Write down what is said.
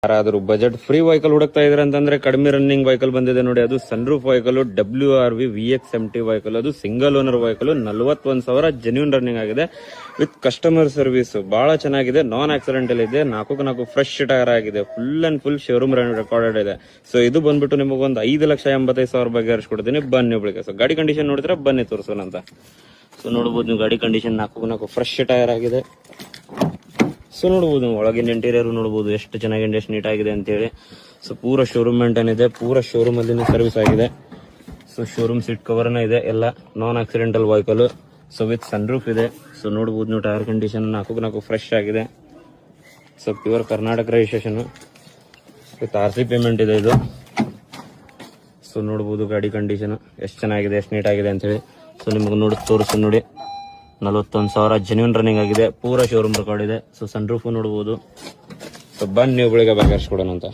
ಯಾರಾದ್ರೂ budget free vehicle ಹುಡುಕ್ತಾ ಇದ್ರೆ ಅಂತಂದ್ರೆ ಕಡಿಮೆ ರನ್ನಿಂಗ್ ವೆಹಿಕಲ್ ಬಂದಿದೆ ನೋಡಿ. ಅದು sunroof vehicle WRV VX70 vehicle. ಅದು single owner vehicle. 41,000 genuine running ಆಗಿದೆ ವಿತ್ ಕಸ್ಟಮರ್ ಸರ್ವಿಸ್. ಬಹಳ ಚೆನ್ನಾಗಿದೆ. ನಾನ್ ಆಕ್ಸಿಡೆಂಟಲ್ ಇದೆ. 4 ಫ್ರೆಶ್ ಟೈರ್ ಆಗಿದೆ. Full and full showroom recorded ಇದೆ. ಸೊ ಇದು ಬಂದ್ಬಿಟ್ಟು ನಿಮಗೊಂದು 5,85,000 ಬಗ್ಗೆ ಹರಿಸ್ಕೊಡ್ತೀನಿ. ಬನ್ನಿ ಒಬ್ಬಳಿಗೆ. ಸೊ ಗಾಡಿ ಕಂಡೀಷನ್ ನೋಡಿದ್ರೆ ಬನ್ನಿ ತೋರಿಸೋಣ ಅಂತ. ಸೊ ನೋಡಬಹುದು ನೀವು ಗಾಡಿ ಕಂಡೀಷನ್ 4 ಫ್ರೆಶ್ ಟೈರ್ ಆಗಿದೆ. ಸೊ ನೋಡಬಹುದು ಒಳಗಿನ ಇಂಟೀರಿಯರ್ ನೋಡಬಹುದು ಎಷ್ಟು ಚೆನ್ನಾಗಿದೆ, ಎಷ್ಟು ನೀಟ್ ಆಗಿದೆ ಅಂತ ಹೇಳಿ. ಸೊ ಪೂರ ಶೋರೂಮ್ ಮೇಂಟೈನ್ ಇದೆ. ಪೂರ ಶೋರೂಮ್ ಅಲ್ಲಿ ಸರ್ವಿಸ್ ಆಗಿದೆ. ಸೊ ಶೋರೂಮ್ ಸೀಟ್ ಕವರ್ ಇದೆ. ಎಲ್ಲ ನಾನ್ accidental vehicle. So with sunroof ಇದೆ. ಸೊ ನೋಡಬಹುದು ನೀವು ಟೈರ್ ಕಂಡೀಷನ್ 4 ಫ್ರೆಶ್ ಆಗಿದೆ. So pure Karnataka registration with RC payment ಇದೆ ಇದು. ಸೊ ನೋಡಬಹುದು ಗಾಡಿ ಕಂಡೀಷನ್ ಎಷ್ಟು ಚೆನ್ನಾಗಿದೆ, ಎಷ್ಟು ನೀಟ್ ಆಗಿದೆ ಅಂತ ಹೇಳಿ. ಸೊ ನಿಮಗೆ ನೋಡಿ ತೋರಿಸಿ ನೋಡಿ 41,000 ಜೆನ್ಯೂನ್ ರನ್ನಿಂಗ್ ಆಗಿದೆ. ಪೂರ ಶೋರೂಮ್ ರೆಕಾರ್ಡ್ ಇದೆ. ಸೊ ಸನ್ರೂಫ್ ನೋಡಬಹುದು. ಸೊ ಬನ್ನಿ ಒಬ್ಬಳಿಗೆ ಬಗೆಹರಿಸ್ಕೊಡೋಣ ಅಂತ.